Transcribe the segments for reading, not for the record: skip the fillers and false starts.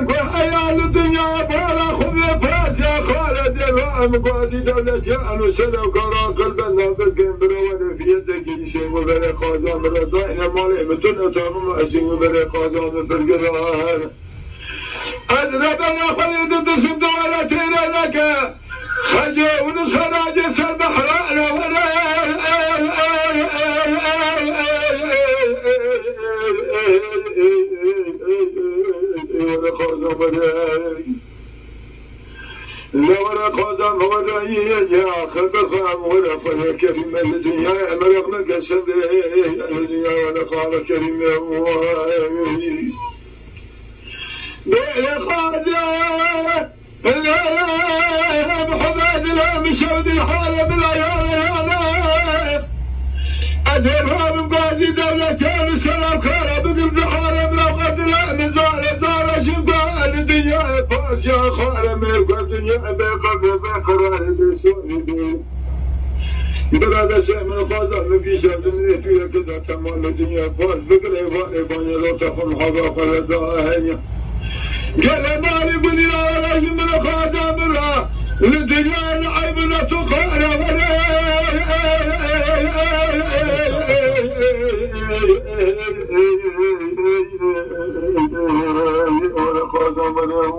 حياة الدنيا بلا خذ فاس يا خالد الرام قاضي دولة عنو سلو كرا قلبنا بالقيم بروانا في يدك يسيم وبلا قادم رضائنا مالي متن أتامم أسيم وبلا قادم بالقرآن أذربنا خليد الدسم دولتين لك خجي ونصر جسر بحران ولا لورا قازم ورأي يا خلبخام ولا خلق كريم الدنيا مرقنا قسم الدنيا ولا خالق كريم بيع خاجة محمد لا مشودي حالة بالعيال أذهبها من قاضي دولة كان سلام كان بقلب حالة من أوقات لا نزال زال شمال الدنيا فارشا خالة من الدنيا بقرار بسوني برادة سيمن فازا نبي شابدني فيها كده تمام الدنيا فاز بقل إيفاني لو تخون حقا قلدها قال مالي قولي لا ولا يمن خازا مرة الدنيا العيبنا تقارى ولا خازا مرة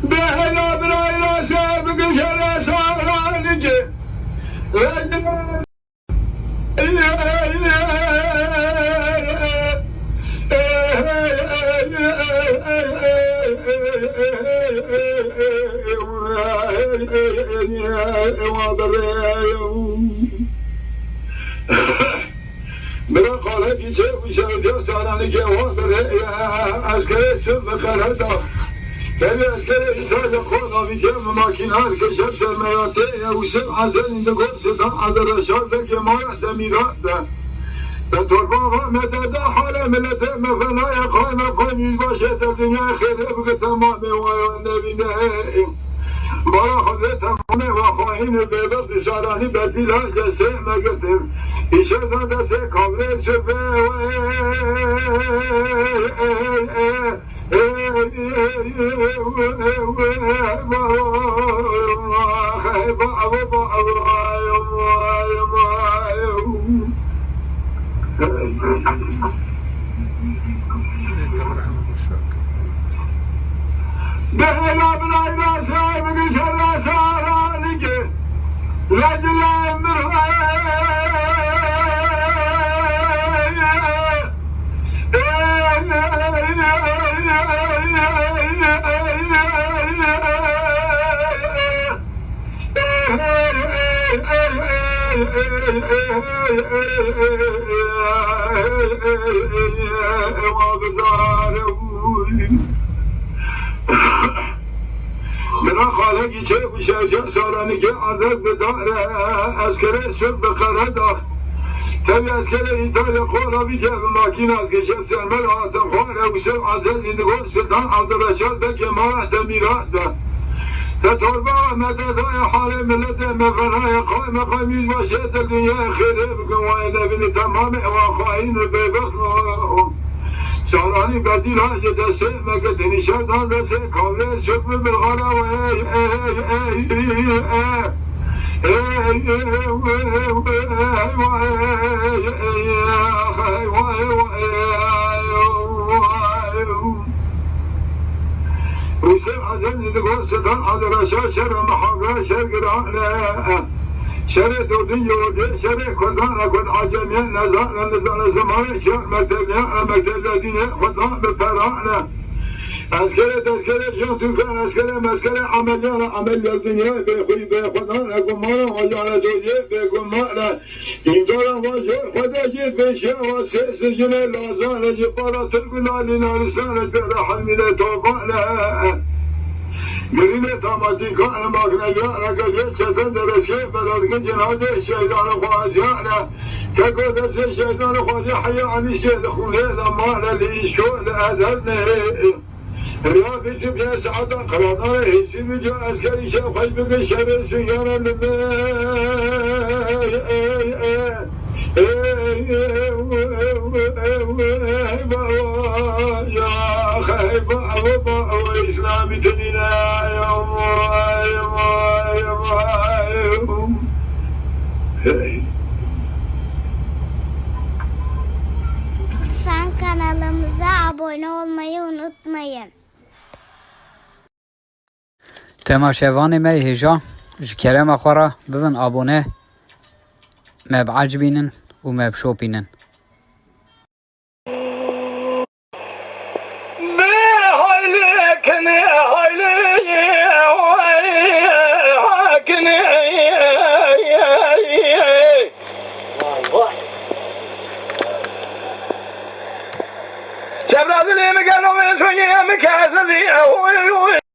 بهنا بلا إلى سابق شلا سارا نجي بلا قال كي شيء وشاف سارا نجي وادر عسكري سب خرطه تبي عسكري إنسان خود في جم ماكينات كشف سماياته وسب حسن دقول سدام عذر شرط كمان دميرات تربا مدد حال ملته مفنايا قائم قائم باشت الدنيا خير بك تمام والنبي نهي برا خذ تمام وخاين ببرد ساراني بدلا جسي ما قدر إشارة دسي كامل شفه بهنا بلا إلى سابق شلا سارا نجي لجل أمرها من خالق شيخ وشاجع ساراني كي عذاب بداره عسكري سب بقرده تبي عسكري إيطاليا قولا بيجاب ماكينات كشف سلمل عاتم خواره وسب عزل ينقول سلطان عبد الرشاد بك ما احتميرات ده تتربع مدداء حال ملته مفناء قائم قميز باشت الدنيا خير بكم وإلا بني تمام وخائن ببخنهم ساراني بديل هاي دسي مقدني شدان دسي كامل شكم بالغلا وسب عزل تقول ستان على رشا شر محاقا شر قرآن شر دودي ودي شر كردان كل عجمين نزال زمان شر مكتب الذين خدان بفرعنا أسكري جان توفان أسكري مسكري عمل الدنيا بخوي بخدان أقمانا وجعل دودي بقمانا إن دارا واجه خدا جيد بشيء وسيس جنة لازان جبارا ترقنا لنا لسانة برحل من توفانا قريبه تاماتي كان ماكنا جانا كجيت شتن درسي بلدكن جنادي الشيطان خوازيانا كقود سي الشيطان خوازي حيا عن الشيء خولي لما ليشكو لأذرني رياضي جبيا سعادا قرادان هيسي بجو عسكري شافي بك شبه سيانا لبي بتنينا يا Lütfen kanalımıza abone olmayı unutmayın. تماشاوان ما هجا جكرم خورا ببن abone ما بعجبينن وما بشوبينن شبرازي لي مكانو من سوية مكان